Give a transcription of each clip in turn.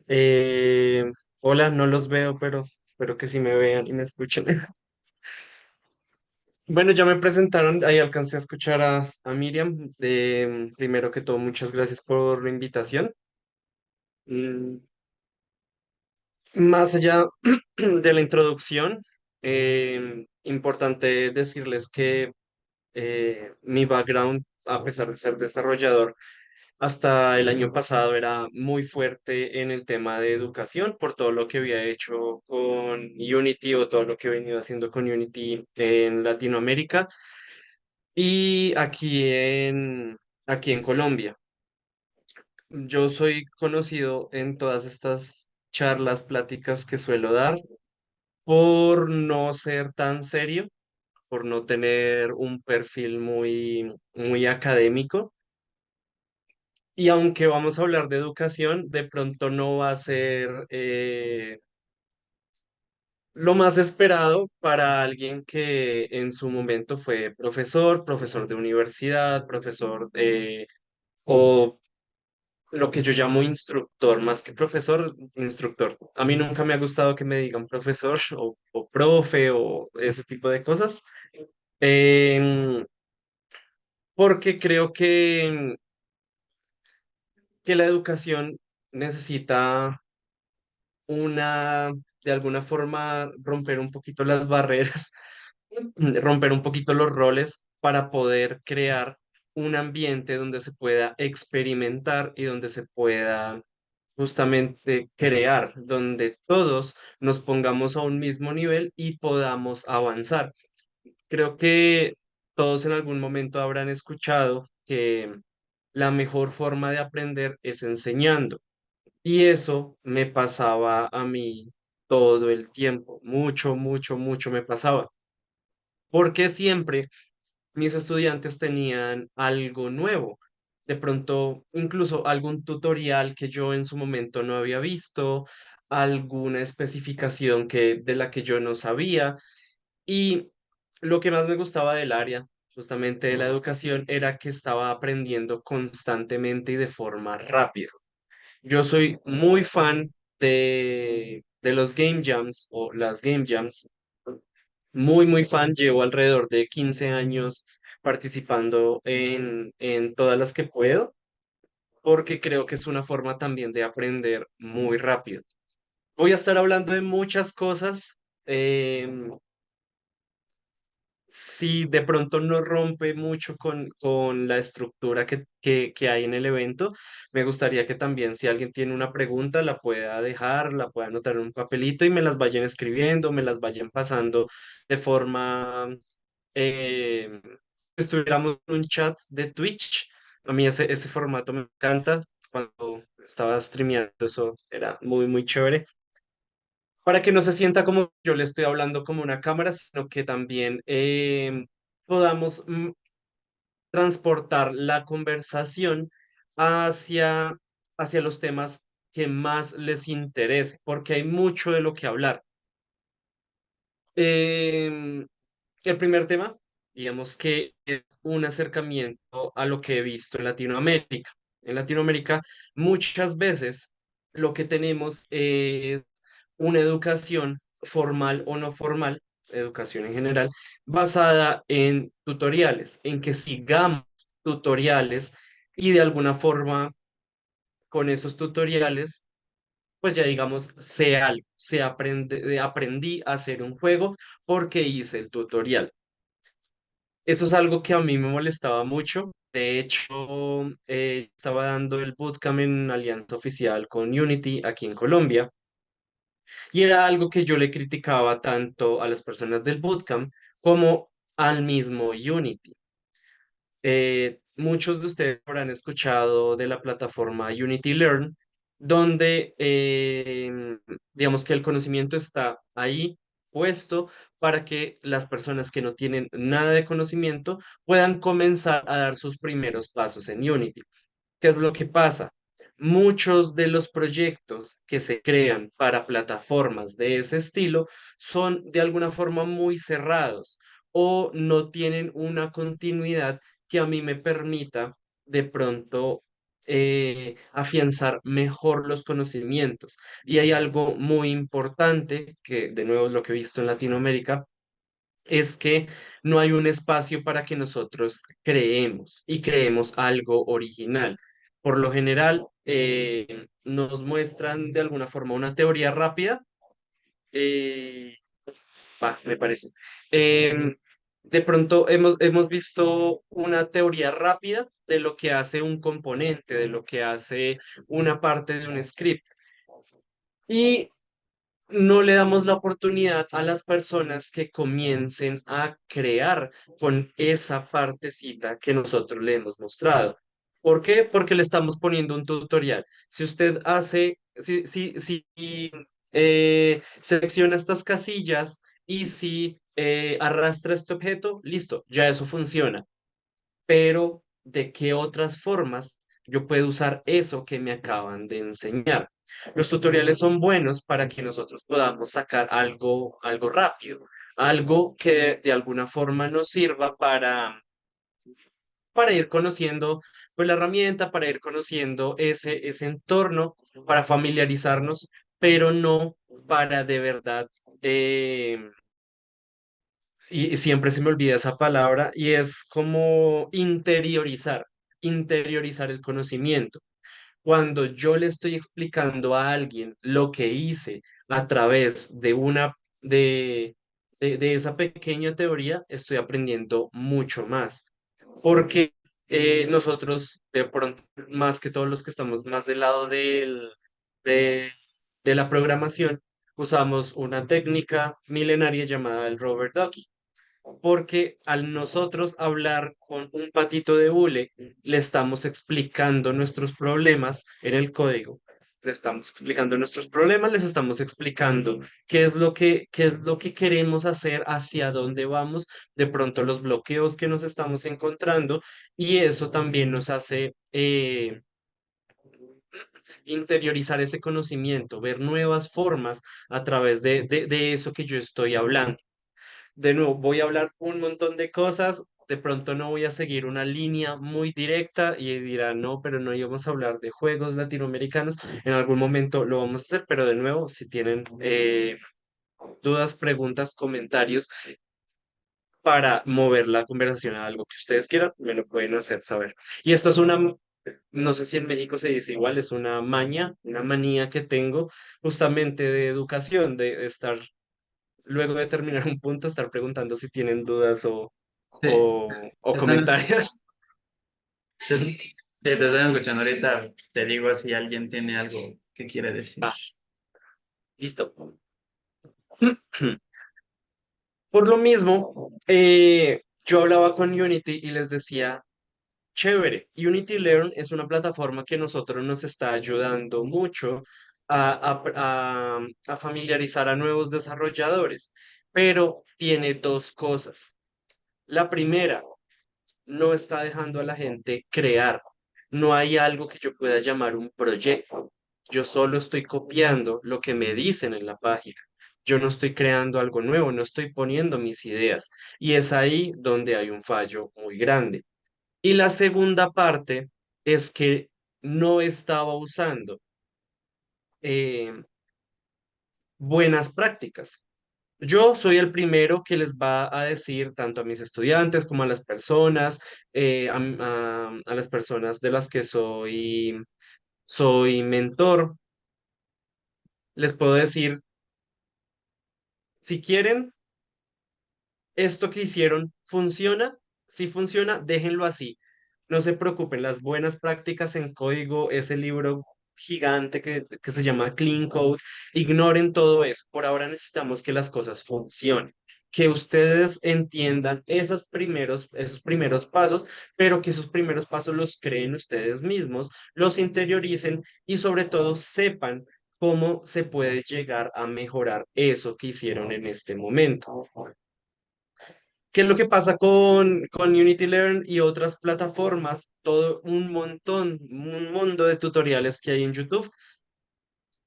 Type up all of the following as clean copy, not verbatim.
Eh, Hola, no los veo, pero espero que sí me vean y me escuchen. Bueno, ya me presentaron, ahí alcancé a escuchar a Miriam. Primero que todo, muchas gracias por la invitación. Mm, Más allá de la introducción, importante decirles que mi background, a pesar de ser desarrollador, hasta el año pasado era muy fuerte en el tema de educación por todo lo que había hecho con Unity o todo lo que he venido haciendo con Unity en Latinoamérica y aquí en Colombia. Yo soy conocido en todas estas charlas, pláticas que suelo dar por no ser tan serio, por no tener un perfil muy académico. Y aunque vamos a hablar de educación, de pronto no va a ser lo más esperado para alguien que en su momento fue profesor, profesor de universidad, profesor o lo que yo llamo instructor, más que profesor, instructor. A mí nunca me ha gustado que me digan profesor o profe o ese tipo de cosas, em, porque creo que la educación necesita de alguna forma, romper un poquito las barreras, romper un poquito los roles para poder crear un ambiente donde se pueda experimentar y donde se pueda justamente crear, donde todos nos pongamos a un mismo nivel y podamos avanzar. Creo que todos en algún momento habrán escuchado que la mejor forma de aprender es enseñando. Y eso me pasaba a mí todo el tiempo, mucho, mucho, mucho me pasaba, porque siempre mis estudiantes tenían algo nuevo, de pronto incluso algún tutorial que yo en su momento no había visto, alguna especificación de la que yo no sabía, y lo que más me gustaba del área, justamente de la educación, era que estaba aprendiendo constantemente y de forma rápida. Yo soy muy fan de los game jams o las game jams. Muy, muy fan. Llevo alrededor de 15 años participando en todas las que puedo, porque creo que es una forma también de aprender muy rápido. Voy a estar hablando de muchas cosas. Si de pronto no rompe mucho con la estructura que hay en el evento, me gustaría que también si alguien tiene una pregunta la pueda dejar, la pueda anotar en un papelito y me las vayan escribiendo, me las vayan pasando de forma, si estuviéramos en un chat de Twitch. A mí ese formato me encanta. Cuando estaba streameando eso era muy, muy chévere para que no se sienta como yo le estoy hablando como una cámara, sino que también podamos transportar la conversación hacia, hacia los temas que más les interese, porque hay mucho de lo que hablar. Em, el primer tema, digamos que es un acercamiento a lo que he visto en Latinoamérica. En Latinoamérica, muchas veces lo que tenemos es una educación formal o no formal, educación en general, basada en tutoriales, en que sigamos tutoriales y de alguna forma con esos tutoriales pues ya digamos, sé algo, aprendí a hacer un juego porque hice el tutorial. Eso es algo que a mí me molestaba mucho. De hecho, estaba dando el bootcamp en alianza oficial con Unity aquí en Colombia y era algo que yo le criticaba tanto a las personas del bootcamp como al mismo Unity. Muchos de ustedes habrán escuchado de la plataforma Unity Learn, donde digamos que el conocimiento está ahí puesto para que las personas que no tienen nada de conocimiento puedan comenzar a dar sus primeros pasos en Unity. ¿Qué es lo que pasa? Muchos de los proyectos que se crean para plataformas de ese estilo son de alguna forma muy cerrados o no tienen una continuidad que a mí me permita de pronto afianzar mejor los conocimientos. Y hay algo muy importante, que de nuevo es lo que he visto en Latinoamérica, es que no hay un espacio para que nosotros creemos y creemos algo original. Por lo general, nos muestran de alguna forma una teoría rápida. eh, Me parece. Em, de pronto hemos visto una teoría rápida de lo que hace un componente, de lo que hace una parte de un script. Y no le damos la oportunidad a las personas que comiencen a crear con esa partecita que nosotros le hemos mostrado. ¿Por qué? Porque le estamos poniendo un tutorial. Si usted hace, si selecciona estas casillas y si arrastra este objeto, listo, ya eso funciona, pero ¿de qué otras formas yo puedo usar eso que me acaban de enseñar? Los tutoriales son buenos para que nosotros podamos sacar algo rápido, algo que de alguna forma nos sirva para ir conociendo pues, la herramienta, para ir conociendo ese entorno, para familiarizarnos, pero no para de verdad y siempre se me olvida esa palabra, y es como interiorizar el conocimiento. Cuando yo le estoy explicando a alguien lo que hice a través de esa pequeña teoría, estoy aprendiendo mucho más. Porque nosotros, de pronto, más que todos los que estamos más del lado de, de la programación, usamos una técnica milenaria llamada el Robert Ducky, porque al nosotros hablar con un patito de hule, le estamos explicando nuestros problemas en el código. Le estamos explicando nuestros problemas, les estamos explicando qué es lo que queremos hacer, hacia dónde vamos, de pronto los bloqueos que nos estamos encontrando, y eso también nos hace interiorizar ese conocimiento, ver nuevas formas a través de eso que yo estoy hablando. De nuevo, voy a hablar un montón de cosas, de pronto no voy a seguir una línea muy directa y dirán, no, pero no íbamos a hablar de juegos latinoamericanos, en algún momento lo vamos a hacer, pero de nuevo, si tienen dudas, preguntas, comentarios para mover la conversación a algo que ustedes quieran, me lo pueden hacer saber. Y esto es no sé si en México se dice igual, es una maña, una manía que tengo justamente de educación, de estar luego de terminar un punto, estar preguntando si tienen dudas Sí, o están, comentarios. te están escuchando ahorita. Te digo si alguien tiene algo que quiere decir. Ah, listo. Por lo mismo, yo hablaba con Unity y les decía, chévere, Unity Learn es una plataforma que nosotros nos está ayudando mucho a familiarizar a nuevos desarrolladores, pero tiene dos cosas. La primera, no está dejando a la gente crear. No hay algo que yo pueda llamar un proyecto. Yo solo estoy copiando lo que me dicen en la página. Yo no estoy creando algo nuevo, no estoy poniendo mis ideas. Y es ahí donde hay un fallo muy grande. Y la segunda parte es que no estaba usando eh, buenas prácticas. Yo soy el primero que les va a decir, tanto a mis estudiantes como a las personas, a las personas de las que soy mentor, les puedo decir, si quieren, esto que hicieron funciona, si funciona, déjenlo así. No se preocupen, las buenas prácticas en código, ese libro gigante que se llama Clean Code, ignoren todo eso. Por ahora necesitamos que las cosas funcionen, que ustedes entiendan esos primeros pasos, pero que esos primeros pasos los creen ustedes mismos, los interioricen y sobre todo sepan cómo se puede llegar a mejorar eso que hicieron en este momento. ¿Qué es lo que pasa con Unity Learn y otras plataformas? Todo un montón, un mundo de tutoriales que hay en YouTube.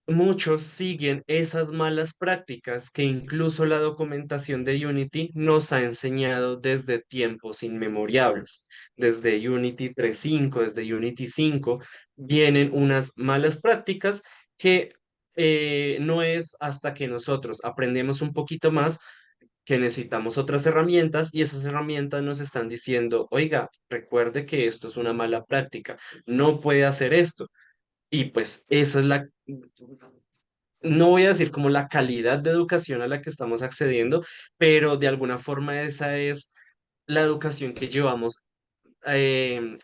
muchos siguen esas malas prácticas que incluso la documentación de Unity nos ha enseñado desde tiempos inmemorables. Desde Unity 3.5, desde Unity 5, vienen unas malas prácticas que no es hasta que nosotros aprendemos un poquito más que necesitamos otras herramientas y esas herramientas nos están diciendo, oiga, recuerde que esto es una mala práctica, no puede hacer esto. Y pues esa es no voy a decir como la calidad de educación a la que estamos accediendo, pero de alguna forma esa es la educación que llevamos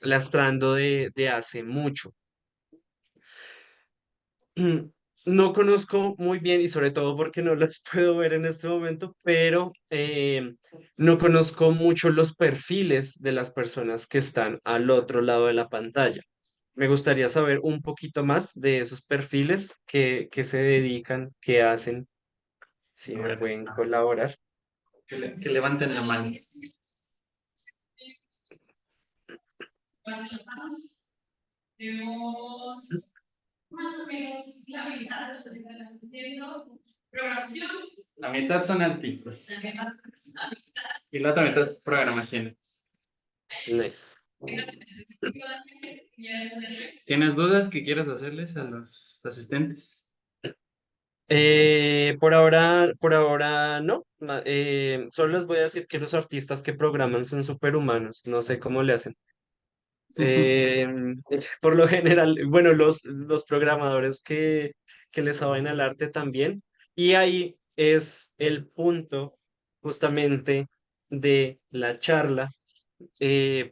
lastrando de hace mucho. No conozco muy bien y sobre todo porque no las puedo ver en este momento, pero no conozco mucho los perfiles de las personas que están al otro lado de la pantalla. Me gustaría saber un poquito más de esos perfiles que se dedican, que hacen, si A me ver, pueden colaborar. que levanten la mano. La mitad son artistas y la otra mitad programación. Nice. ¿Tienes dudas que quieras hacerles a los asistentes? Por ahora no. Solo les voy a decir que los artistas que programan son superhumanos. No sé cómo le hacen. Eh, por lo general, bueno, los programadores que le saben al arte también. Y ahí es el punto justamente de la charla,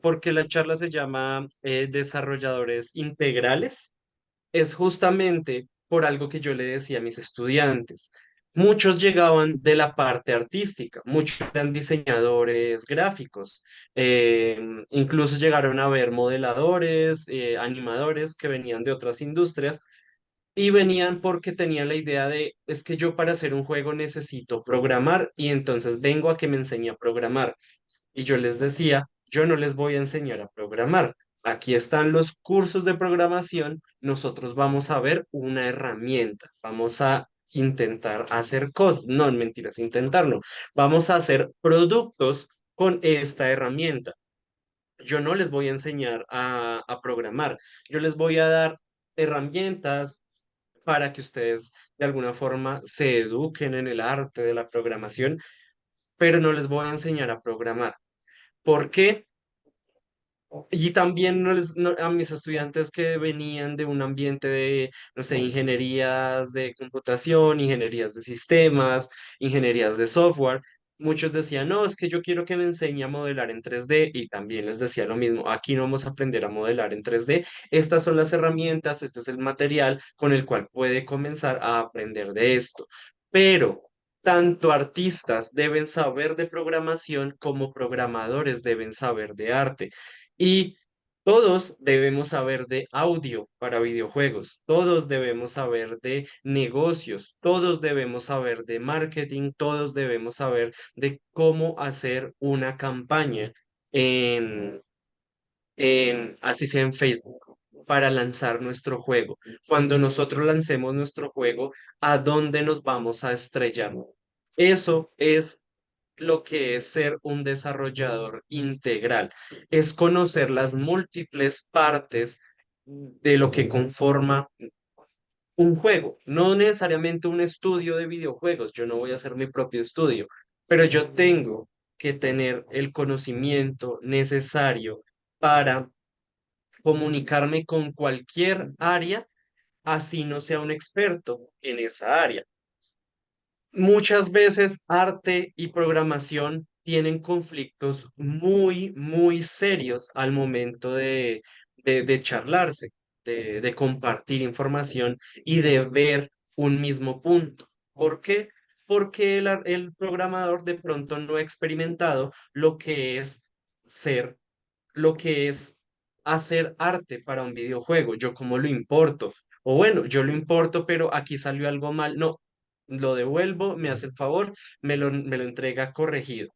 porque la charla se llama Desarrolladores Integrales. Es justamente por algo que yo le decía a mis estudiantes. Muchos llegaban de la parte artística, muchos eran diseñadores gráficos, incluso llegaron a ver modeladores, animadores que venían de otras industrias y venían porque tenían la idea de, es que yo para hacer un juego necesito programar y entonces vengo a que me enseñe a programar. Y yo les decía, yo no les voy a enseñar a programar. Aquí están los cursos de programación. Nosotros vamos a ver una herramienta. Vamos a intentar hacer cosas. No, mentiras, intentarlo. Vamos a hacer productos con esta herramienta. Yo no les voy a enseñar a programar. Yo les voy a dar herramientas para que ustedes de alguna forma se eduquen en el arte de la programación, pero no les voy a enseñar a programar. ¿Por qué? Y también a mis estudiantes que venían de un ambiente de, no sé, ingenierías de computación, ingenierías de sistemas, ingenierías de software, muchos decían, no, es que yo quiero que me enseñe a modelar en 3D y también les decía lo mismo, aquí no vamos a aprender a modelar en 3D, estas son las herramientas, este es el material con el cual puede comenzar a aprender de esto. Pero tanto artistas deben saber de programación como programadores deben saber de arte. Y todos debemos saber de audio para videojuegos, todos debemos saber de negocios, todos debemos saber de marketing, todos debemos saber de cómo hacer una campaña en, así sea en Facebook, para lanzar nuestro juego. Cuando nosotros lancemos nuestro juego, ¿a dónde nos vamos a estrellar? Eso es lo que es ser un desarrollador integral, es conocer las múltiples partes de lo que conforma un juego, no necesariamente un estudio de videojuegos, yo no voy a hacer mi propio estudio, pero yo tengo que tener el conocimiento necesario para comunicarme con cualquier área, así no sea un experto en esa área. Muchas veces arte y programación tienen conflictos muy, muy serios al momento de charlarse, de compartir información y de ver un mismo punto. ¿Por qué? Porque el programador de pronto no ha experimentado lo que es ser, lo que es hacer arte para un videojuego. Yo cómo lo importo. O bueno, yo lo importo, pero aquí salió algo mal. No, lo devuelvo, me hace el favor, me lo entrega corregido.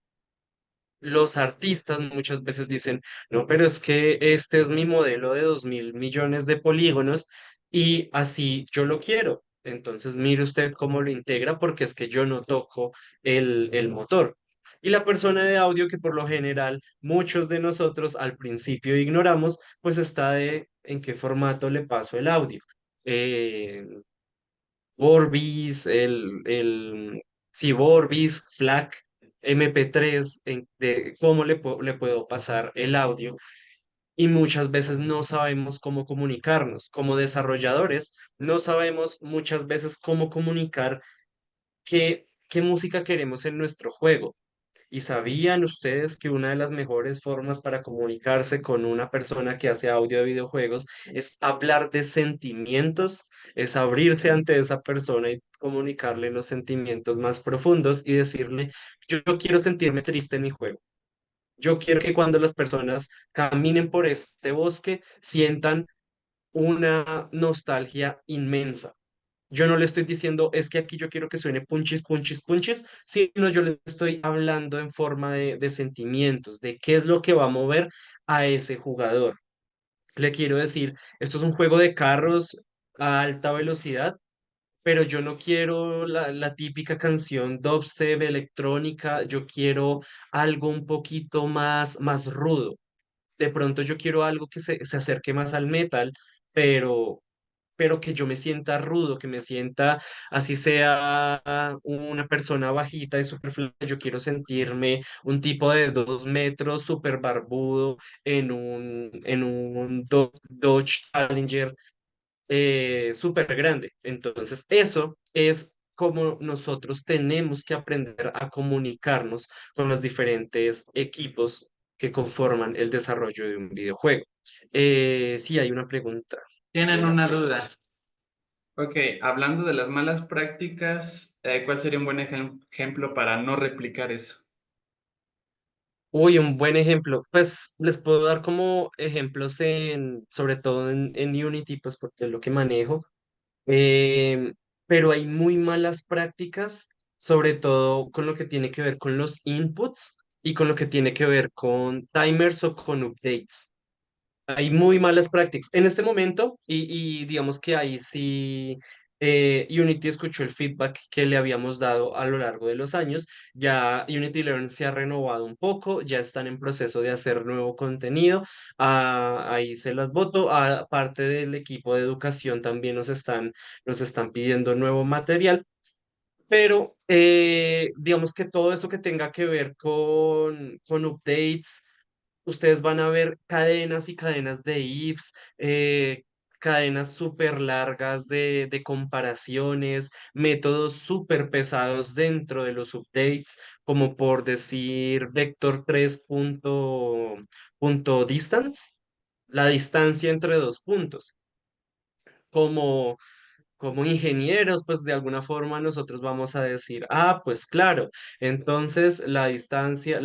Los artistas muchas veces dicen, no, pero es que este es mi modelo de 2.000 millones de polígonos y así yo lo quiero. Entonces, mire usted cómo lo integra, porque es que yo no toco el motor. Y la persona de audio, que por lo general muchos de nosotros al principio ignoramos, pues está de en qué formato le paso el audio. Eh, Vorbis, sí, Vorbis, FLAC, MP3, de cómo le puedo pasar el audio. Y muchas veces no sabemos cómo comunicarnos. Como desarrolladores, no sabemos muchas veces cómo comunicar qué música queremos en nuestro juego. ¿Y sabían ustedes que una de las mejores formas para comunicarse con una persona que hace audio de videojuegos es hablar de sentimientos? Es abrirse ante esa persona y comunicarle los sentimientos más profundos y decirle, yo quiero sentirme triste en mi juego. Yo quiero que cuando las personas caminen por este bosque sientan una nostalgia inmensa. Yo no le estoy diciendo, es que aquí yo quiero que suene punchis, punchis, punchis, sino yo le estoy hablando en forma de sentimientos, de qué es lo que va a mover a ese jugador. Le quiero decir, esto es un juego de carros a alta velocidad, pero yo no quiero la típica canción dubstep electrónica, yo quiero algo un poquito más rudo. De pronto yo quiero algo que se acerque más al metal, pero que yo me sienta rudo, que me sienta, así sea una persona bajita y súper flaca, yo quiero sentirme un tipo de 2 metros, súper barbudo, en un Dodge Challenger súper grande. Entonces, eso es como nosotros tenemos que aprender a comunicarnos con los diferentes equipos que conforman el desarrollo de un videojuego. Sí, hay una pregunta. Tienen una duda. Ok, hablando de las malas prácticas, ¿cuál sería un buen ejemplo para no replicar eso? Uy, un buen ejemplo. Pues les puedo dar como ejemplos sobre todo en Unity, pues porque es lo que manejo. Em, pero hay muy malas prácticas, sobre todo con lo que tiene que ver con los inputs y con lo que tiene que ver con timers o con updates. Hay muy malas prácticas. En este momento, y digamos que ahí sí, Unity escuchó el feedback que le habíamos dado a lo largo de los años. Ya Unity Learn se ha renovado un poco, ya están en proceso de hacer nuevo contenido. Ahí se las voto. Aparte del equipo de educación también nos están pidiendo nuevo material. Pero digamos que todo eso que tenga que ver con updates, ustedes van a ver cadenas y cadenas de ifs, cadenas súper largas de comparaciones, métodos súper pesados dentro de los updates, como por decir vector 3 punto distance, la distancia entre dos puntos. Como ingenieros, pues de alguna forma nosotros vamos a decir, pues claro, entonces la distancia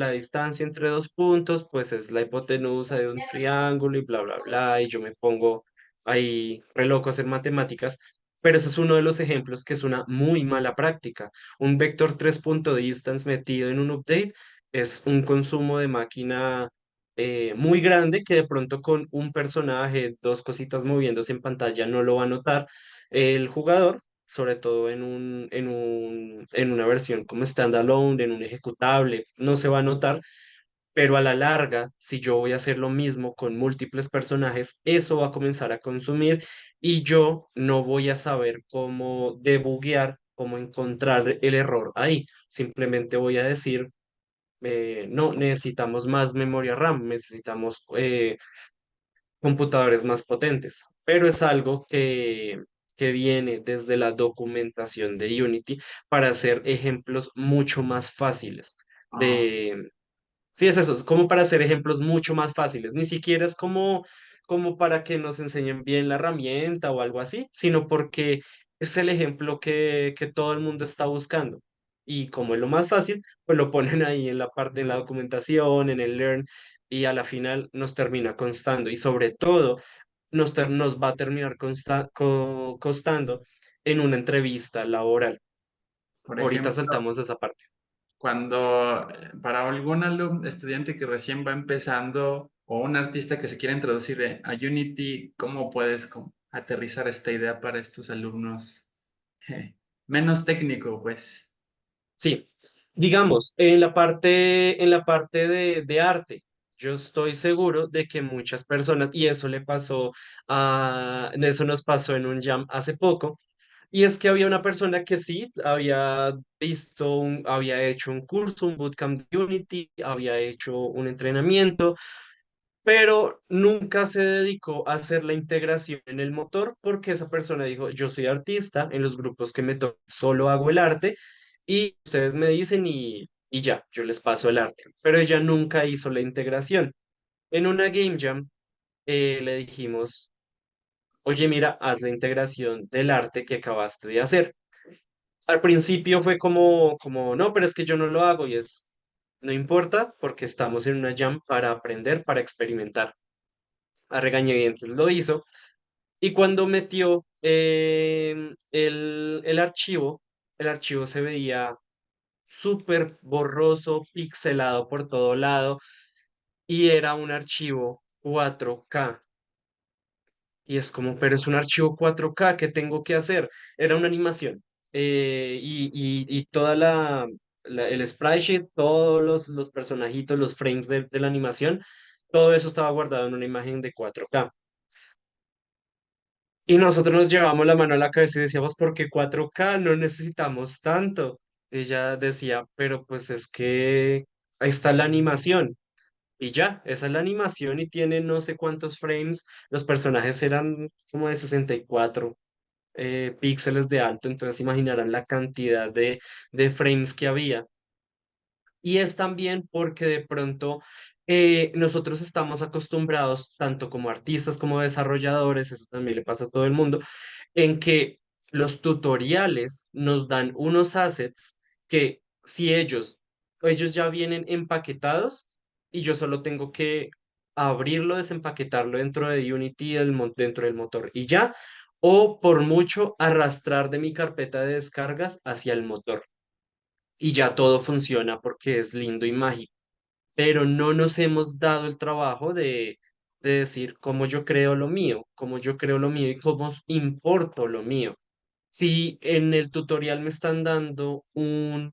entre dos puntos, pues es la hipotenusa de un triángulo y bla, bla, bla, y yo me pongo ahí re loco a hacer matemáticas, pero ese es uno de los ejemplos que es una muy mala práctica. Un vector 3 punto distance metido en un update es un consumo de máquina muy grande que de pronto con un personaje, dos cositas moviéndose en pantalla no lo va a notar el jugador, sobre todo en una versión como standalone, en un ejecutable, no se va a notar, pero a la larga, si yo voy a hacer lo mismo con múltiples personajes, eso va a comenzar a consumir y yo no voy a saber cómo debuguear, cómo encontrar el error ahí. Simplemente voy a decir, no, necesitamos más memoria RAM, necesitamos computadores más potentes, pero es algo que viene desde la documentación de Unity para hacer ejemplos mucho más fáciles Ah, de. Sí, es eso, es como para hacer ejemplos mucho más fáciles, ni siquiera es como para que nos enseñen bien la herramienta o algo así, sino porque es el ejemplo que todo el mundo está buscando. Y como es lo más fácil, pues lo ponen ahí en la parte, en la documentación, en el Learn, y a la final nos termina constando. Y sobre todo, nos va a terminar costando en una entrevista laboral. por Ahorita ejemplo, saltamos esa parte. cuando para algún alumno, estudiante que recién va empezando o un artista que se quiere introducir a Unity, ¿cómo puedes aterrizar esta idea para estos alumnos Menos técnico, pues. Sí, digamos, en la parte de arte, yo estoy seguro de que muchas personas, y eso le pasó eso nos pasó en un jam hace poco, y es que había una persona que sí había había hecho un curso, un bootcamp de Unity, había hecho un entrenamiento, pero nunca se dedicó a hacer la integración en el motor porque esa persona dijo, yo soy artista, en los grupos que me tocan solo hago el arte y ustedes me dicen y ya, yo les paso el arte. Pero ella nunca hizo la integración. En una Game Jam le dijimos, oye, mira, haz la integración del arte que acabaste de hacer. Al principio fue como, no, pero es que yo no lo hago y es, no importa porque estamos en una jam para aprender, para experimentar. A regañadientes lo hizo. Y cuando metió el archivo se veía súper borroso, pixelado por todo lado, y era un archivo 4K. Y es como, pero es un archivo 4K, ¿qué tengo que hacer? Era una animación. Y toda el sprite, todos los personajitos, los frames de la animación, todo eso estaba guardado en una imagen de 4K. Y nosotros nos llevamos la mano a la cabeza y decíamos, ¿por qué 4K? No necesitamos tanto. Ella decía, pero pues es que ahí está la animación. Y ya, esa es la animación y tiene no sé cuántos frames. Los personajes eran como de 64 píxeles de alto, entonces imaginarán la cantidad de frames que había. Y es también porque de pronto nosotros estamos acostumbrados, tanto como artistas como desarrolladores, eso también le pasa a todo el mundo, en que los tutoriales nos dan unos assets que si ellos ya vienen empaquetados y yo solo tengo que abrirlo, desempaquetarlo dentro de Unity, dentro del motor y ya, o por mucho arrastrar de mi carpeta de descargas hacia el motor y ya todo funciona porque es lindo y mágico, pero no nos hemos dado el trabajo de decir cómo yo creo lo mío, cómo yo creo lo mío y cómo importo lo mío. Si en el tutorial me están dando no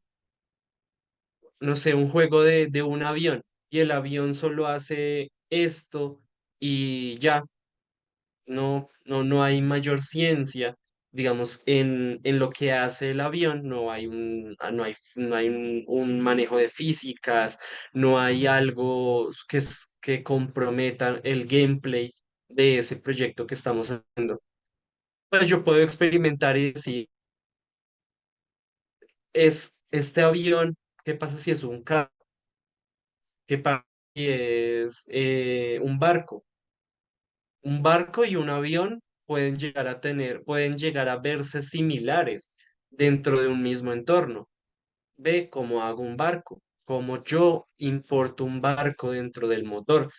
sé, un juego de un avión y el avión solo hace esto y ya, no hay mayor ciencia, digamos, en lo que hace el avión, no hay un manejo de físicas, no hay algo que comprometa el gameplay de ese proyecto que estamos haciendo. Pues yo puedo experimentar y decir, es este avión, ¿qué pasa si es un carro? ¿Qué pasa si es un barco? Un barco y un avión pueden llegar a verse similares dentro de un mismo entorno. Ve cómo hago un barco, cómo yo importo un barco dentro del motor,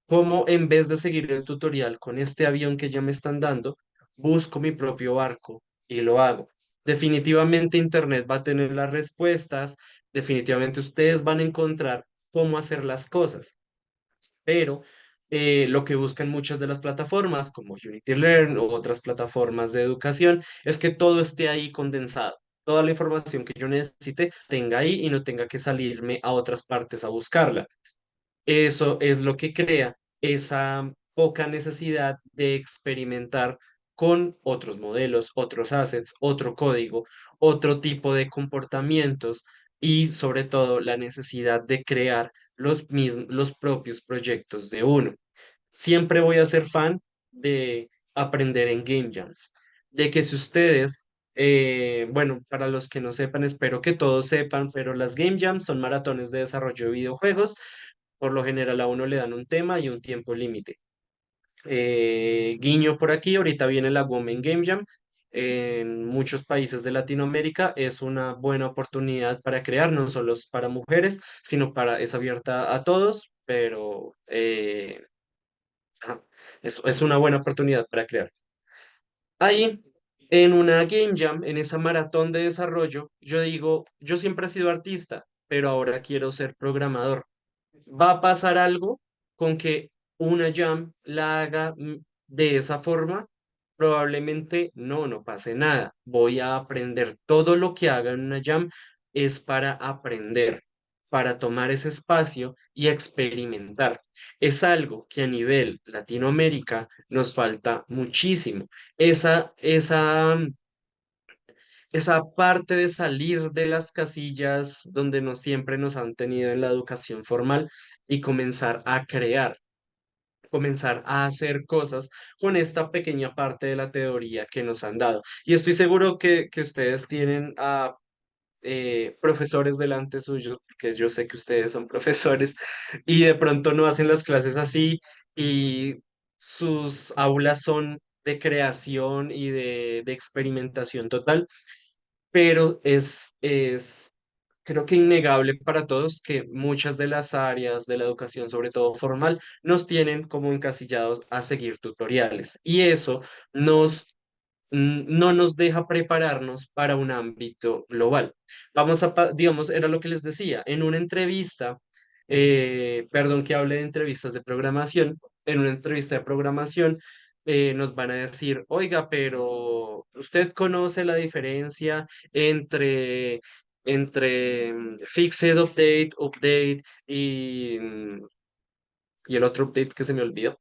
cómo en vez de seguir el tutorial con este avión que ya me están dando, busco mi propio barco y lo hago. Definitivamente Internet va a tener las respuestas, definitivamente ustedes van a encontrar cómo hacer las cosas, pero lo que buscan muchas de las plataformas como Unity Learn o otras plataformas de educación es que todo esté ahí condensado. Toda la información que yo necesite tenga ahí y no tenga que salirme a otras partes a buscarla. Eso es lo que crea esa poca necesidad de experimentar con otros modelos, otros assets, otro código, otro tipo de comportamientos y sobre todo la necesidad de crear los propios proyectos de uno. Siempre voy a ser fan de aprender en Game Jams, de que si ustedes, bueno, para los que no sepan, espero que todos sepan, pero las Game Jams son maratones de desarrollo de videojuegos. Por lo general a uno le dan un tema y un tiempo límite. Guiño por aquí, ahorita viene la Women Game Jam. En muchos países de Latinoamérica es una buena oportunidad para crear, no solo es para mujeres, sino es abierta a todos, pero ajá, es una buena oportunidad para crear. Ahí, en una Game Jam, en esa maratón de desarrollo, yo digo, yo siempre he sido artista, pero ahora quiero ser programador. Va a pasar algo con que una jam la haga de esa forma Probablemente no pase nada. Voy a aprender. Todo lo que haga en una jam es para aprender, para tomar ese espacio y experimentar. Es algo que a nivel Latinoamérica nos falta muchísimo. Esa, esa, esa parte de salir de las casillas donde no siempre nos han tenido en la educación formal y comenzar a crear, comenzar a hacer cosas con esta pequeña parte de la teoría que nos han dado. Y estoy seguro que ustedes tienen a profesores delante suyo, porque yo sé que ustedes son profesores y de pronto no hacen las clases así y sus aulas son de creación y de experimentación total, pero creo que innegable para todos que muchas de las áreas de la educación, sobre todo formal, nos tienen como encasillados a seguir tutoriales y eso no nos deja prepararnos para un ámbito global. Digamos, era lo que les decía, en una entrevista, perdón que hable de entrevistas de programación, en una entrevista de programación nos van a decir, oiga, pero ¿usted conoce la diferencia entre, fixed update, update y el otro update que se me olvidó?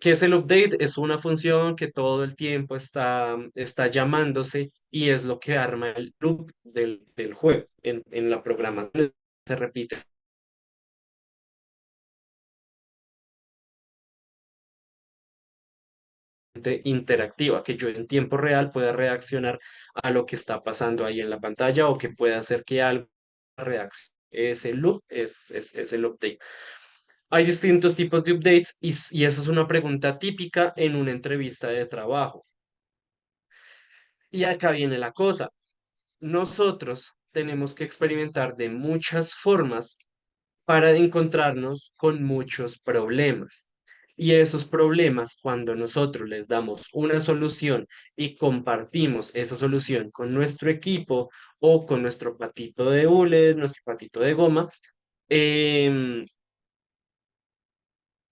¿Qué es el update? Es una función que todo el tiempo está llamándose y es lo que arma el loop del juego. En la programación se repite interactiva, que yo en tiempo real pueda reaccionar a lo que está pasando ahí en la pantalla o que pueda hacer que algo reaccione. Ese loop es el update. Hay distintos tipos de updates y eso es una pregunta típica en una entrevista de trabajo. Y acá viene la cosa. Nosotros tenemos que experimentar de muchas formas para encontrarnos con muchos problemas. Y esos problemas, cuando nosotros les damos una solución y compartimos esa solución con nuestro equipo o con nuestro patito de hule, nuestro patito de goma, em,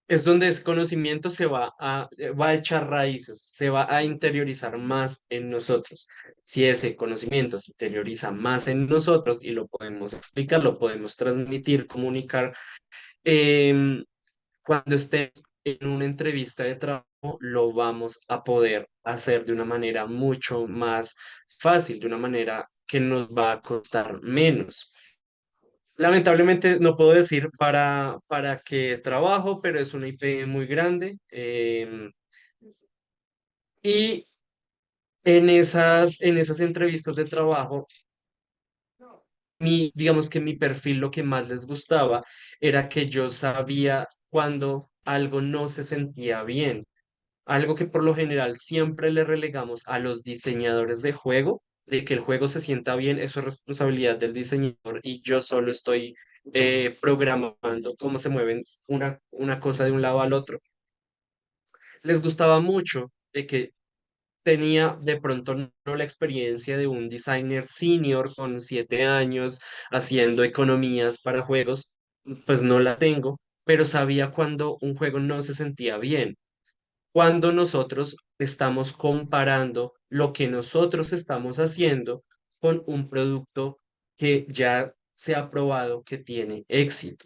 es donde ese conocimiento va a echar raíces, se va a interiorizar más en nosotros. Si ese conocimiento se interioriza más en nosotros y lo podemos explicar, lo podemos transmitir, comunicar, em, cuando estemos en una entrevista de trabajo, lo vamos a poder hacer de una manera mucho más fácil, de una manera que nos va a costar menos. Lamentablemente no puedo decir para qué trabajo, pero es una IP muy grande. Y en esas entrevistas de trabajo, digamos que mi perfil lo que más les gustaba era que yo sabía cuando algo no se sentía bien. Algo que por lo general siempre le relegamos a los diseñadores de juego, de que el juego se sienta bien, eso es responsabilidad del diseñador y yo solo estoy programando cómo se mueven una cosa de un lado al otro. Les gustaba mucho de que tenía de pronto no la experiencia de un designer senior con 7 años haciendo economías para juegos, pues no la tengo, pero sabía cuando un juego no se sentía bien cuando nosotros estamos comparando lo que nosotros estamos haciendo con un producto que ya se ha probado que tiene éxito.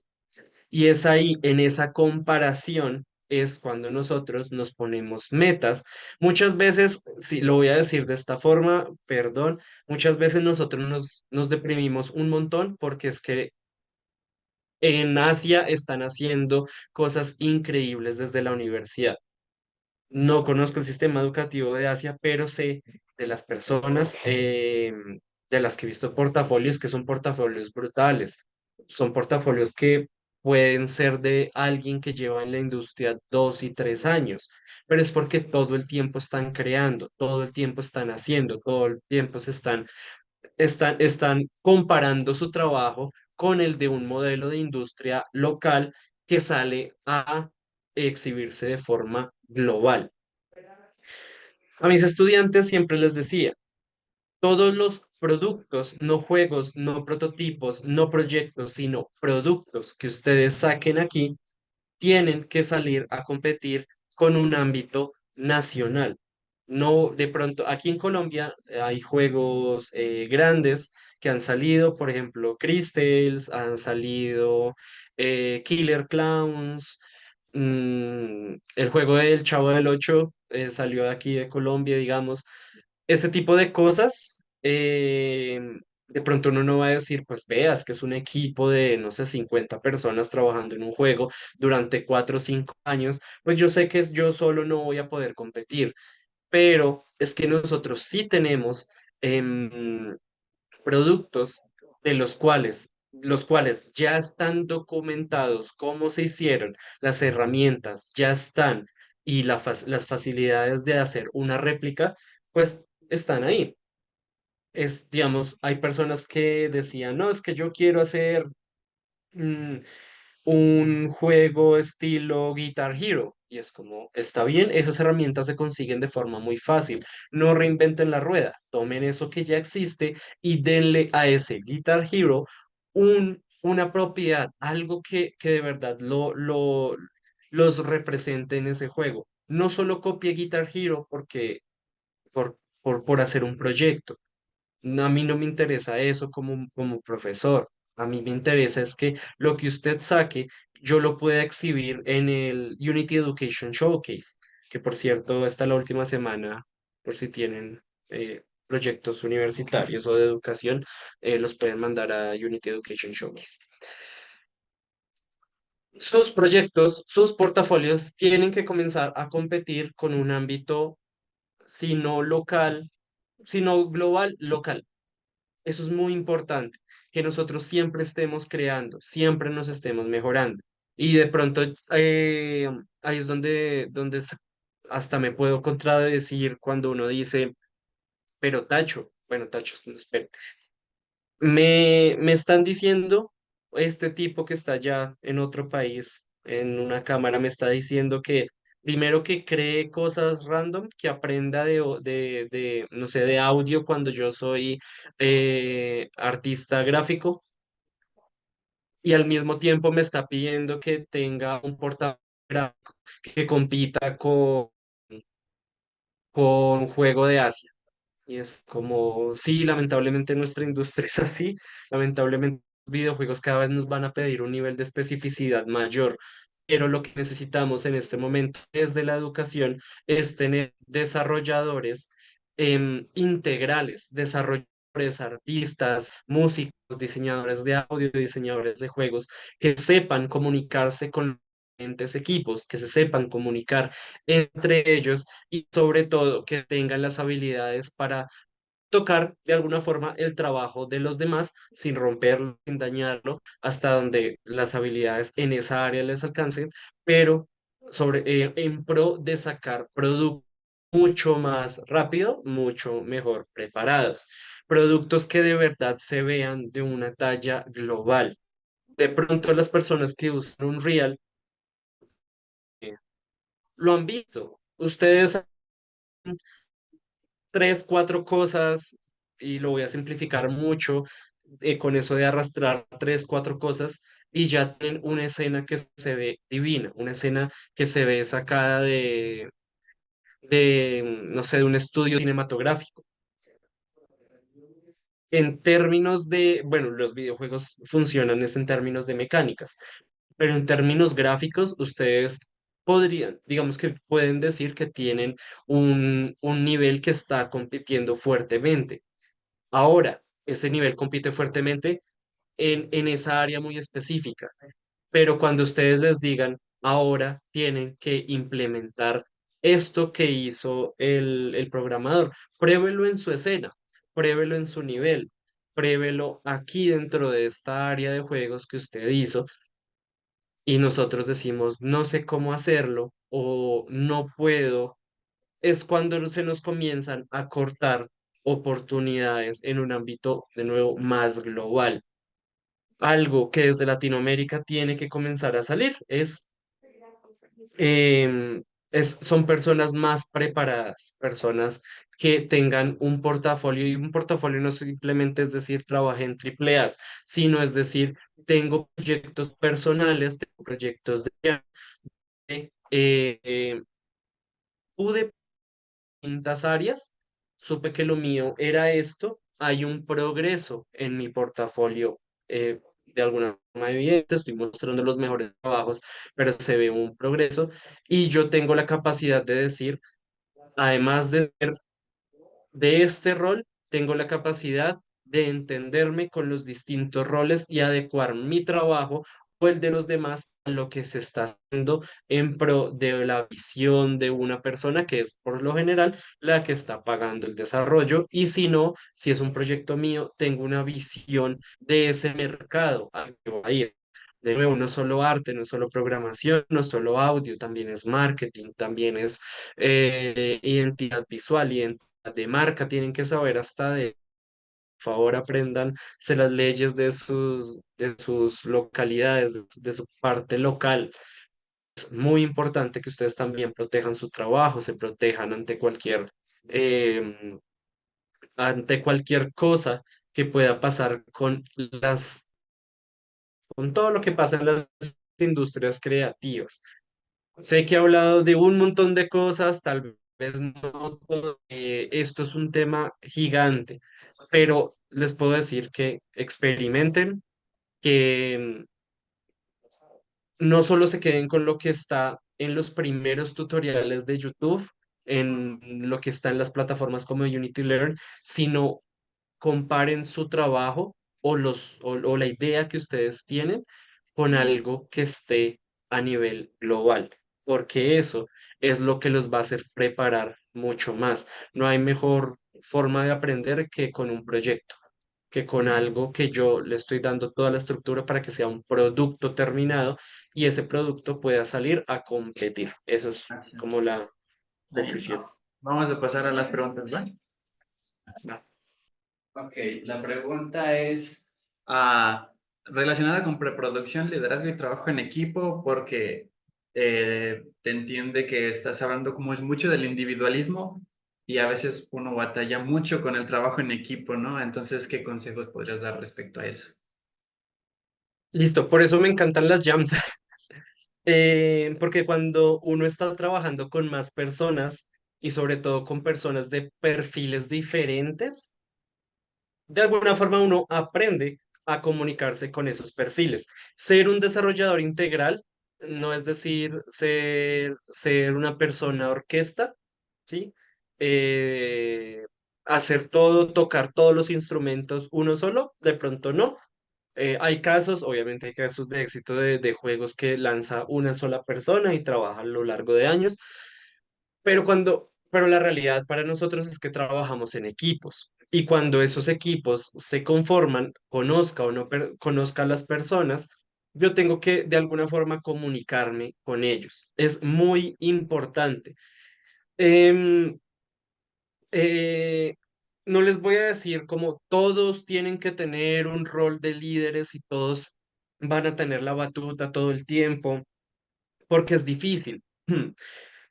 Y es ahí, en esa comparación, es cuando nosotros nos ponemos metas. Muchas veces, si lo voy a decir de esta forma, perdón, muchas veces nosotros nos deprimimos un montón porque es que en Asia están haciendo cosas increíbles desde la universidad. No conozco el sistema educativo de Asia, pero sé de las personas de las que he visto portafolios que son portafolios brutales. Son portafolios que pueden ser de alguien que lleva en la industria 2 y 3 años, pero es porque todo el tiempo están creando, todo el tiempo están haciendo, todo el tiempo están comparando su trabajo con el de un modelo de industria local que sale a exhibirse de forma global. A mis estudiantes siempre les decía, todos los productos, no juegos, no prototipos, no proyectos, sino productos que ustedes saquen aquí, tienen que salir a competir con un ámbito nacional. No, de pronto, aquí en Colombia hay juegos grandes que han salido, por ejemplo, Crystals, han salido Killer Clowns, el juego del Chavo del Ocho salió de aquí de Colombia, digamos. Este tipo de cosas, de pronto uno no va a decir, pues veas que es un equipo de, no sé, 50 personas trabajando en un juego durante 4 o 5 años, pues yo sé que yo solo no voy a poder competir, pero es que nosotros sí tenemos productos de los cuales ya están documentados cómo se hicieron, las herramientas ya están y las facilidades de hacer una réplica, pues están ahí. Digamos, hay personas que decían, no, es que yo quiero hacer mm, un juego estilo Guitar Hero. Y es como, está bien, esas herramientas se consiguen de forma muy fácil. No reinventen la rueda, tomen eso que ya existe y denle a ese Guitar Hero una propiedad, algo que de verdad los represente en ese juego. No solo copie Guitar Hero por hacer un proyecto. No, a mí no me interesa eso como profesor. A mí me interesa es que lo que usted saque, yo lo pueda exhibir en el Unity Education Showcase, que por cierto está la última semana, por si tienen proyectos universitarios o de educación, los pueden mandar a Unity Education Showcase. Sus proyectos, sus portafolios tienen que comenzar a competir con un ámbito, si no local, sino global, local. Eso es muy importante, que nosotros siempre estemos creando, siempre nos estemos mejorando. Y de pronto ahí es donde hasta me puedo contradecir cuando uno dice, pero Tacho, bueno, Tacho, espera, me están diciendo, este tipo que está allá en otro país, en una cámara, me está diciendo que primero que cree cosas random, que aprenda no sé, de audio cuando yo soy artista gráfico y al mismo tiempo me está pidiendo que tenga un portafolio gráfico que compita con Juego de Asia. Y es como, sí, lamentablemente nuestra industria es así, lamentablemente los videojuegos cada vez nos van a pedir un nivel de especificidad mayor, pero lo que necesitamos en este momento desde la educación es tener desarrolladores integrales, desarrolladores, artistas, músicos, diseñadores de audio, diseñadores de juegos, que sepan comunicarse con diferentes equipos, que se sepan comunicar entre ellos y sobre todo que tengan las habilidades para tocar de alguna forma el trabajo de los demás sin romperlo, sin dañarlo, hasta donde las habilidades en esa área les alcancen, pero en pro de sacar productos mucho más rápido, mucho mejor preparados, productos que de verdad se vean de una talla global. De pronto las personas que usan un Real lo han visto. Ustedes tres, cuatro cosas, y lo voy a simplificar mucho, con eso de arrastrar tres, cuatro cosas, y ya tienen una escena que se ve divina, una escena que se ve sacada no sé, de un estudio cinematográfico. En términos de, bueno, los videojuegos funcionan es en términos de mecánicas, pero en términos gráficos, ustedes podrían, digamos que pueden decir que tienen un nivel que está compitiendo fuertemente. Ahora, ese nivel compite fuertemente en esa área muy específica, pero cuando ustedes les digan, ahora tienen que implementar esto que hizo el programador, pruébelo en su escena, pruébelo en su nivel, pruébelo aquí dentro de esta área de juegos que usted hizo y nosotros decimos, no sé cómo hacerlo o no puedo, es cuando se nos comienzan a cortar oportunidades en un ámbito de nuevo más global. Algo que desde Latinoamérica tiene que comenzar a salir em, son personas más preparadas, personas que tengan un portafolio y un portafolio no simplemente es decir, trabajé en triple A, sino es decir, tengo proyectos personales, tengo proyectos de pude distintas áreas, supe que lo mío era esto, hay un progreso en mi portafolio, de alguna forma evidente, estoy mostrando los mejores trabajos, pero se ve un progreso y yo tengo la capacidad de decir, además de ser de este rol, tengo la capacidad de entenderme con los distintos roles y adecuar mi trabajo o el de los demás a lo que se está haciendo en pro de la visión de una persona que es por lo general la que está pagando el desarrollo. Y si no, si es un proyecto mío, tengo una visión de ese mercado al que voy a ir. De nuevo, no solo arte, no solo programación, no solo audio, también es marketing, también es identidad visual, identidad de marca, tienen que saber hasta de, por favor, apréndanse las leyes de sus localidades, de su parte local. Es muy importante que ustedes también protejan su trabajo, se protejan ante cualquier cosa que pueda pasar con todo lo que pasa en las industrias creativas. Sé que he hablado de un montón de cosas, tal vez no todo, esto es un tema gigante, pero les puedo decir que experimenten, que no solo se queden con lo que está en los primeros tutoriales de YouTube, en lo que está en las plataformas como Unity Learn, sino comparen su trabajo o la idea que ustedes tienen con algo que esté a nivel global, porque eso es lo que los va a hacer preparar mucho más. No hay mejor forma de aprender que con un proyecto, que con algo que yo le estoy dando toda la estructura para que sea un producto terminado y ese producto pueda salir a competir. Eso es como Gracias. la Bien, conclusión. vamos a pasar a las preguntas, ¿va? Va. Ok, la pregunta es relacionada con preproducción, liderazgo y trabajo en equipo, porque te entiende que estás hablando como es mucho del individualismo y a veces uno batalla mucho con el trabajo en equipo, ¿no? Entonces, ¿qué consejos podrías dar respecto a eso? Listo, por eso me encantan las jams. Porque cuando uno está trabajando con más personas y sobre todo con personas de perfiles diferentes, de alguna forma uno aprende a comunicarse con esos perfiles. Ser un desarrollador integral no es decir ser una persona orquesta, ¿sí? Eh, hacer todo, tocar todos los instrumentos uno solo, de pronto no. Hay casos, obviamente hay casos de éxito de juegos que lanza una sola persona y trabaja a lo largo de años, pero la realidad para nosotros es que trabajamos en equipos y cuando esos equipos se conforman, conozca o no conozca a las personas, yo tengo que de alguna forma comunicarme con ellos. Es muy importante. Em, eh, no les voy a decir como todos tienen que tener un rol de líderes y todos van a tener la batuta todo el tiempo, porque es difícil.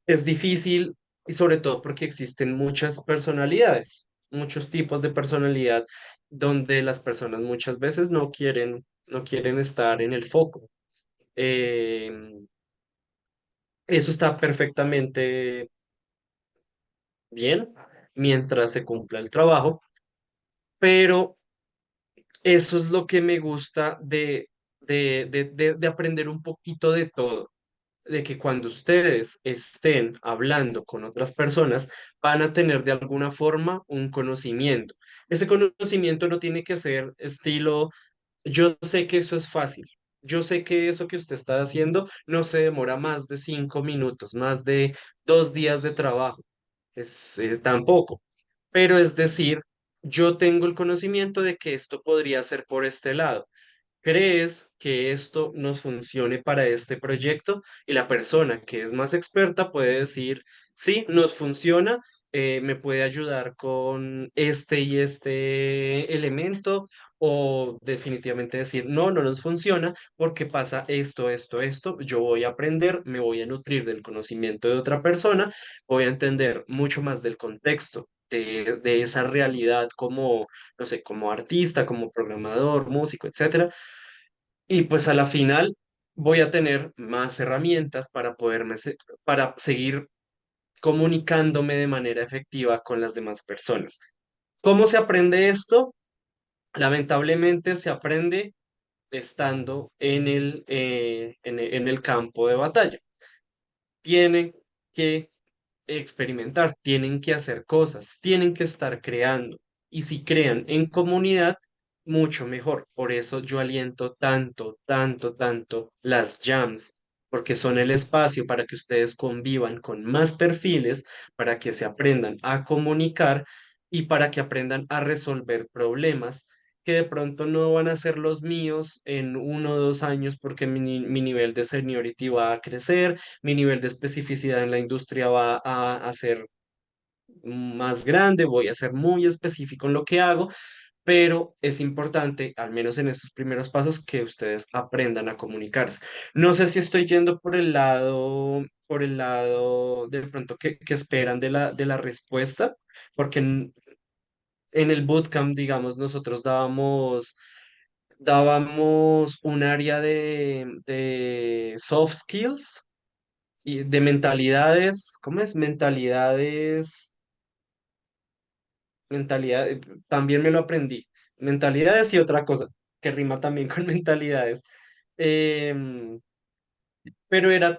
Es difícil y sobre todo porque existen muchas personalidades, muchos tipos de personalidad donde las personas muchas veces no quieren estar en el foco. Eh, eso está perfectamente bien mientras se cumpla el trabajo, pero eso es lo que me gusta de aprender un poquito de todo, de que cuando ustedes estén hablando con otras personas, van a tener de alguna forma un conocimiento. Ese conocimiento no tiene que ser estilo, yo sé que eso es fácil. Yo sé que eso que usted está haciendo no se demora más de 5 minutos, más de 2 días de trabajo. Es tampoco. Pero es decir, yo tengo el conocimiento de que esto podría ser por este lado. ¿Crees que esto nos funcione para este proyecto? Y la persona que es más experta puede decir, sí, nos funciona, me puede ayudar con este y este elemento, o definitivamente decir, no, no nos funciona porque pasa esto, esto, esto, yo voy a aprender, me voy a nutrir del conocimiento de otra persona, voy a entender mucho más del contexto. De esa realidad como, no sé, como artista, como programador, músico, etcétera, y pues a la final voy a tener más herramientas para para seguir comunicándome de manera efectiva con las demás personas. ¿Cómo se aprende esto? Lamentablemente se aprende estando en el campo de batalla. Tienen que experimentar, tienen que hacer cosas, tienen que estar creando. Y si crean en comunidad, mucho mejor. Por eso yo aliento tanto, tanto, tanto las jams, porque son el espacio para que ustedes convivan con más perfiles, para que se aprendan a comunicar y para que aprendan a resolver problemas que de pronto no van a ser los míos en 1 o 2 años porque mi nivel de seniority va a crecer, mi nivel de especificidad en la industria va a ser más grande, voy a ser muy específico en lo que hago, pero es importante, al menos en estos primeros pasos, que ustedes aprendan a comunicarse. No sé si estoy yendo por el lado de pronto que esperan de la respuesta, porque en el bootcamp, digamos, nosotros dábamos un área de soft skills y de mentalidades, ¿cómo es? Mentalidad, también me lo aprendí. Mentalidades y otra cosa que rima también con mentalidades. Em, pero era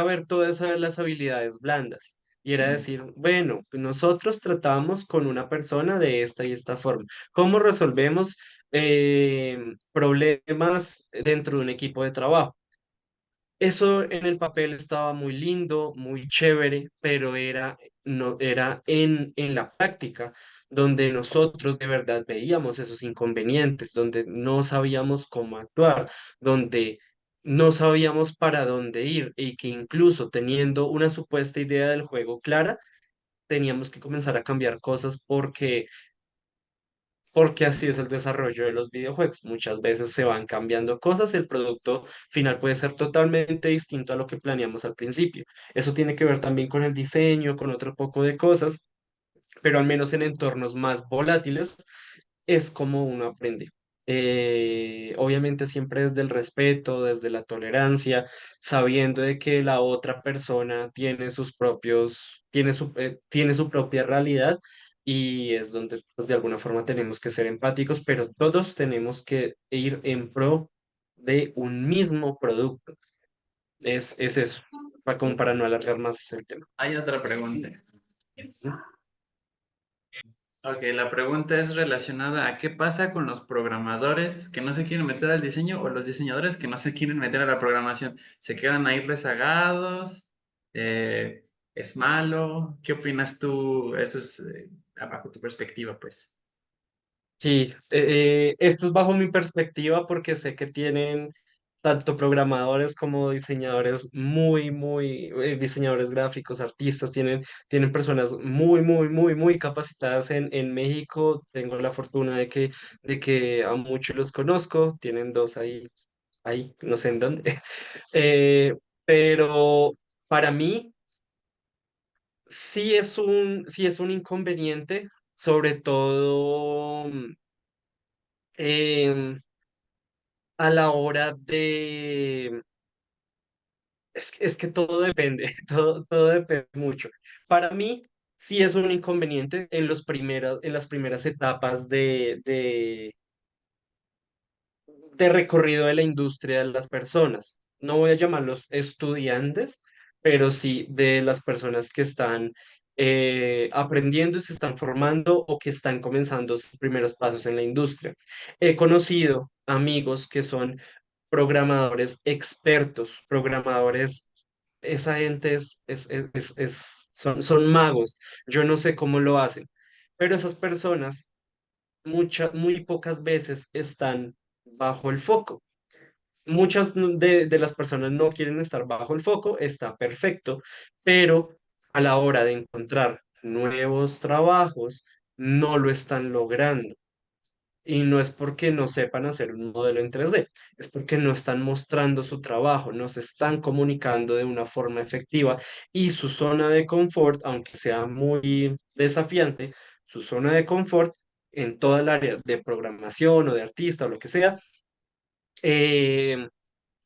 ver todas las habilidades blandas. Y era decir, bueno, pues nosotros tratamos con una persona de esta y esta forma. ¿Cómo resolvemos problemas dentro de un equipo de trabajo? Eso en el papel estaba muy lindo, muy chévere, pero no, era en la práctica donde nosotros de verdad veíamos esos inconvenientes, donde no sabíamos cómo actuar, donde no sabíamos para dónde ir y que incluso teniendo una supuesta idea del juego clara, teníamos que comenzar a cambiar cosas porque así es el desarrollo de los videojuegos. Muchas veces se van cambiando cosas, el producto final puede ser totalmente distinto a lo que planeamos al principio. Eso tiene que ver también con el diseño, con otro poco de cosas, pero al menos en entornos más volátiles es como uno aprende. Obviamente siempre desde el respeto, desde la tolerancia, sabiendo de que la otra persona tiene tiene su propia realidad y es donde pues, de alguna forma tenemos que ser empáticos, pero todos tenemos que ir en pro de un mismo producto. Es eso, como para no alargar más el tema. Hay otra pregunta. Ok, la pregunta es relacionada a qué pasa con los programadores que no se quieren meter al diseño o los diseñadores que no se quieren meter a la programación. ¿Se quedan ahí rezagados? Eh, ¿Es malo? ¿Qué opinas tú? Eso es bajo tu perspectiva, pues. Sí, esto es bajo mi perspectiva porque sé que tienen tanto programadores como diseñadores diseñadores gráficos, artistas, tienen personas muy capacitadas en México. Tengo la fortuna de que a muchos los conozco, tienen dos ahí, no sé en dónde. Eh, pero para mí sí es un inconveniente, sobre todo em, a la hora de... es que todo depende, todo depende mucho. Para mí, sí es un inconveniente en las primeras etapas de recorrido de la industria de las personas. No voy a llamarlos estudiantes, pero sí de las personas que están aprendiendo y se están formando o que están comenzando sus primeros pasos en la industria. He conocido amigos que son programadores expertos, programadores, esa gente son magos. Yo no sé cómo lo hacen, pero esas personas muy pocas veces están bajo el foco. Muchas de las personas no quieren estar bajo el foco, está perfecto, pero a la hora de encontrar nuevos trabajos, no lo están logrando. Y no es porque no sepan hacer un modelo en 3D, es porque no están mostrando su trabajo, no se están comunicando de una forma efectiva y su zona de confort, aunque sea muy desafiante, su zona de confort en toda el área de programación o de artista o lo que sea, eh,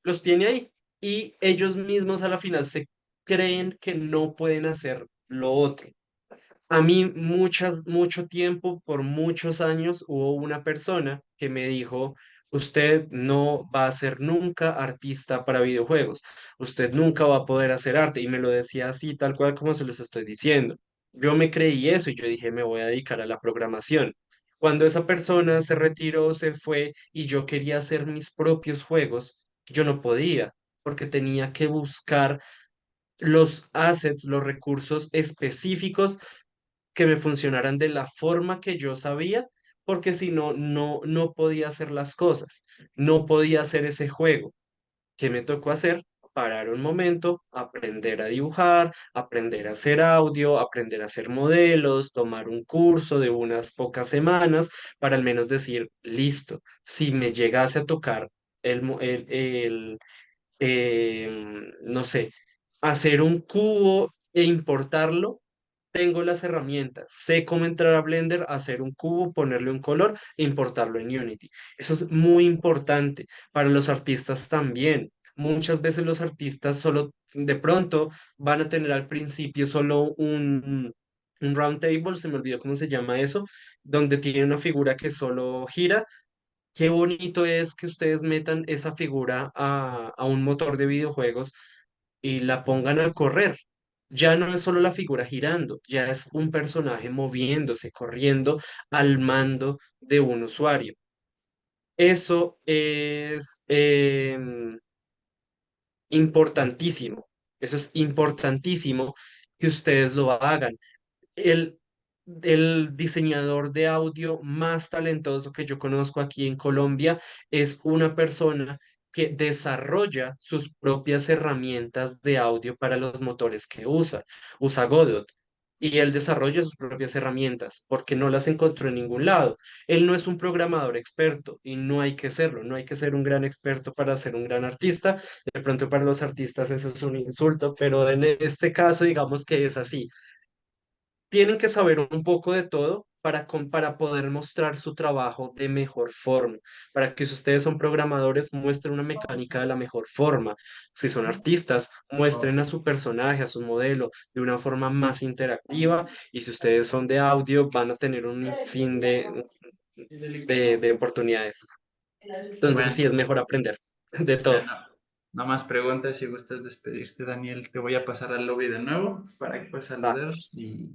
los tiene ahí y ellos mismos a la final se creen que no pueden hacer lo otro. A mí mucho tiempo, por muchos años, hubo una persona que me dijo, usted no va a ser nunca artista para videojuegos, usted nunca va a poder hacer arte, y me lo decía así, tal cual como se los estoy diciendo. Yo me creí eso y yo dije, me voy a dedicar a la programación. Cuando esa persona se retiró, se fue y yo quería hacer mis propios juegos, yo no podía, porque tenía que buscar los assets, los recursos específicos que me funcionaran de la forma que yo sabía, porque si no, no podía hacer las cosas, no podía hacer ese juego. ¿Qué me tocó hacer? Parar un momento, aprender a dibujar, aprender a hacer audio, aprender a hacer modelos, tomar un curso de unas pocas semanas para al menos decir, listo, si me llegase a tocar no sé, hacer un cubo e importarlo, tengo las herramientas, sé cómo entrar a Blender, hacer un cubo, ponerle un color e importarlo en Unity. Eso es muy importante para los artistas también. Muchas veces los artistas solo de pronto van a tener al principio solo un round table, se me olvidó cómo se llama eso, donde tiene una figura que solo gira. Qué bonito es que ustedes metan esa figura a un motor de videojuegos y la pongan a correr. Ya no es solo la figura girando, ya es un personaje moviéndose, corriendo al mando de un usuario. Eso es importantísimo. Eso es importantísimo que ustedes lo hagan. El, el diseñador de audio más talentoso que yo conozco aquí en Colombia es una persona que desarrolla sus propias herramientas de audio para los motores que usa. Usa Godot. Y él desarrolla sus propias herramientas porque no las encontró en ningún lado. Él no es un programador experto y no hay que serlo, no hay que ser un gran experto para ser un gran artista. De pronto para los artistas eso es un insulto, pero en este caso digamos que es así. Tienen que saber un poco de todo para poder mostrar su trabajo de mejor forma, para que si ustedes son programadores, muestren una mecánica de la mejor forma. Si son artistas, muestren a su personaje, a su modelo de una forma más interactiva. Y si ustedes son de audio, van a tener un fin de oportunidades. Entonces Bueno, sí es mejor aprender de todo. bueno, no más preguntas. Si gustas despedirte, Daniel, te voy a pasar al lobby de nuevo para que puedas Va, saludar y...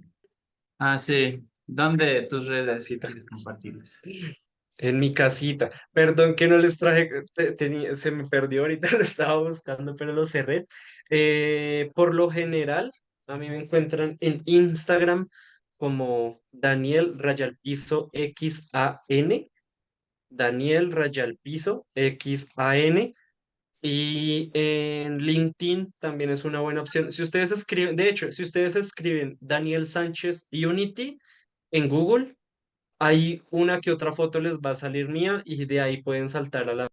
Ah, sí. ¿Dónde tus redes si casita. quieres compartirlas? En mi casita. Perdón que no les traje, se me perdió ahorita, lo estaba buscando, pero lo cerré. Por lo general, a mí me encuentran en Instagram como Daniel Rayalpizo XAN, Daniel Rayalpizo XAN, y en LinkedIn también es una buena opción. Si ustedes escriben, de hecho, si ustedes escriben Daniel Sánchez Unity en Google, hay una que otra foto les va a salir mía y de ahí pueden saltar a la